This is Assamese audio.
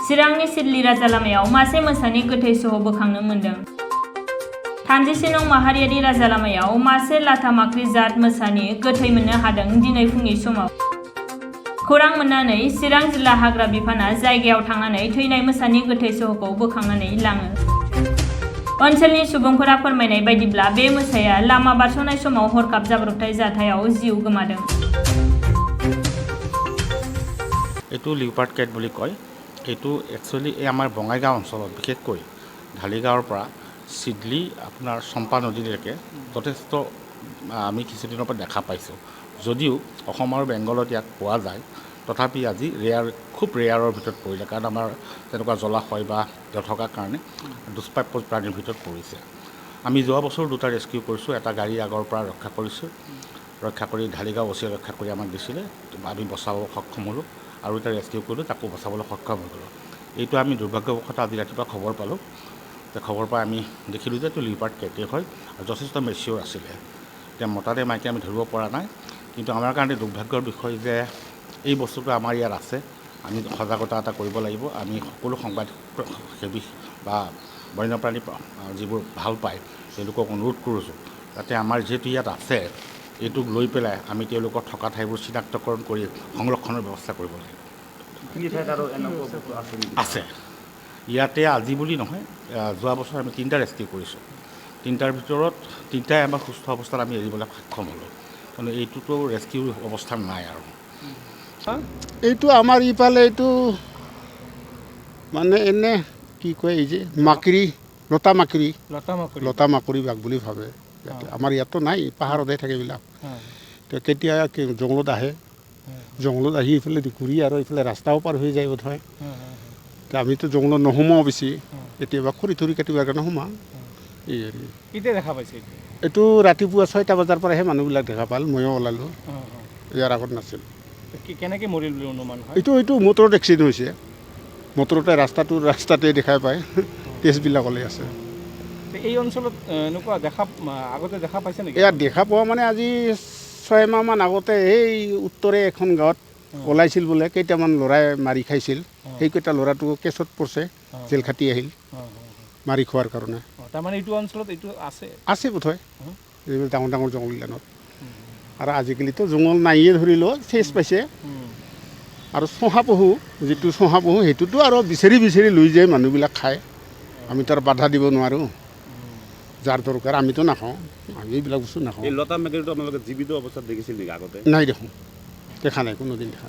चिरांनि सिडली राजा लामायाव मासे मोसानि गोथै सह बोखांनो मोन्दों। 33 नं माहारियारि राजा लामायाव मासे लाथा माख्रि जात मोसानि गोथै मोननो हादों दिनै फुंनि समाव। खौरां मोननानै चिरां जिल्ला हाग्रा बिफाना जायगायाव थांनानै थैनाय मोसानि गोथै सहखौ बोखांनानै लाङो। ओनसोलनि सुबुंफोरा फोरमायनाय बायदिब्ला बे मोसाया लामा बारस'नाय समाव हरखाब जाब्रबथाय जाथायाव जिउ गोमादों। এইটো লিওপাৰ্ড কেট বুলি কয়। এইটো একচুৱেলি এই আমাৰ বঙাইগাঁও অঞ্চলত বিশেষকৈ ঢালিগাঁৱৰ পৰা চিডলি আপোনাৰ চম্পা নদীলৈকে যথেষ্ট আমি কিছুদিনৰ পৰা দেখা পাইছোঁ। যদিও অসম আৰু বেংগলত ইয়াক পোৱা যায়, তথাপি আজি খুব ৰেয়াৰৰ ভিতৰত পৰিলে, কাৰণ আমাৰ তেনেকুৱা জলাশয় বা নথকাৰ কাৰণে দুষ্প্ৰাপ্য প্ৰাণীৰ ভিতৰত পৰিছে। আমি যোৱা বছৰ 2টা ৰেস্কিউ কৰিছোঁ। এটা গাড়ী আগৰ পৰা ৰক্ষা কৰিছোঁ, ৰক্ষা কৰি ঢালিগাঁও অচিয়ে ৰক্ষা কৰি আমাক দিছিলে, আমি বচাব সক্ষম হ'লোঁ। আৰু এটা ৰেস্কিউ কৰিলোঁ, তাকো বচাবলৈ সক্ষম হৈ গ'লোঁ। এইটো আমি দুৰ্ভাগ্যবশতঃ আজি ৰাতিপুৱা খবৰ পালোঁ। খবৰ পাই আমি দেখিলোঁ যে এইটো লিওপাৰ্ড কেটেই হয় আৰু যথেষ্ট মেচিয়ৰ আছিলে। এতিয়া মতাতে মাইকী আমি ধৰিব পৰা নাই, কিন্তু আমাৰ কাৰণে দুৰ্ভাগ্যৰ বিষয় যে এই বস্তুটো আমাৰ ইয়াত আছে। আমি সজাগতা এটা কৰিব লাগিব। আমি সকলো সংবাদসেৱী বা বন্যপ্ৰাণী যিবোৰ ভাল পায় তেওঁলোকক অনুৰোধ কৰিছোঁ যাতে আমাৰ যিহেতু ইয়াত আছে, এইটোক লৈ পেলাই আমি তেওঁলোকৰ থকা ঠাইবোৰ চিনাক্তকৰণ কৰি সংৰক্ষণৰ ব্যৱস্থা কৰিব লাগিব। আছে ইয়াতে আজি বুলি নহয়, যোৱা বছৰ আমি 3টা ৰেস্কিউ কৰিছোঁ। 3টাৰ ভিতৰত 3টাই আমাৰ সুস্থ অৱস্থাত আমি এৰিবলৈ সক্ষম হ'লোঁ, কিন্তু এইটোতো ৰেস্কিউ অৱস্থাত নাই। আৰু এইটো আমাৰ ইফালে এইটো মানে এনে কি কয়, এই যে মাকৰি লতা মাকৰি বাঘ বুলি ভাবে। আমাৰ ইয়াতো নাই, পাহাৰতে থাকে এইবিলাক। কেতিয়া জংঘলত আহে, জংঘলত আহি এইফালে ঘূৰি আৰু এইফালে ৰাস্তাও পাৰ হৈ যায় বোধহয়। আমিতো জংঘলত নোসোমাওঁ বেছি, কেতিয়াবা খৰি থৰি কাটিবৰ কাৰণে সোমাওঁ। এই কেতিয়া দেখা পাইছে? এইটো ৰাতিপুৱা 6টা বজাৰ পৰাহে মানুহবিলাক দেখা পাল, ময়ো ওলালোঁ, ইয়াৰ আগত নাছিল। কেনেকৈ মৰিল বুলি অনুমান হয়? এইটো মটৰত এক্সিডেণ্ট হৈছে। মটৰতে ৰাস্তাতে দেখাই পায়, টেষ্টবিলাকলৈ আছে। এই অঞ্চলত এনেকুৱা আগতে দেখা পাইছে নেকি? ইয়াত দেখা পোৱা মানে আজি 6 মাহমান আগতে এই উত্তৰে এখন গাঁৱত ওলাইছিল বোলে, কেইটামান ল'ৰাই মাৰি খাইছিল। সেইকেইটা ল'ৰাটো কেছত পৰিছে, জেল খাটি আহিল মাৰি খোৱাৰ কাৰণে। তাৰমানে এইটো অঞ্চলত এইটো আছে বোধহয় এইবিলাক ডাঙৰ ডাঙৰ জংঘলবিলাকত। আৰু আজিকালিতো জংঘল নাইয়ে ধৰি লওঁ, চেচ পাইছে। আৰু চহাপহু, যিটো চহাপহু সেইটোতো আৰু বিচাৰি লৈ যায় মানুহবিলাক খায়। আমিতো আৰু বাধা দিব নোৱাৰোঁ। যাৰ দৰকাৰ আমিতো নাখাওঁ, আমি এইবিলাক বস্তু নাখাওঁ। এই লতা মাকৰিটো আপোনালোকে জীৱিত অৱস্থাত দেখিছিল নেকি আগতে? নাই দেখোন, দেখা নাই, কোনোদিন দেখা নাই।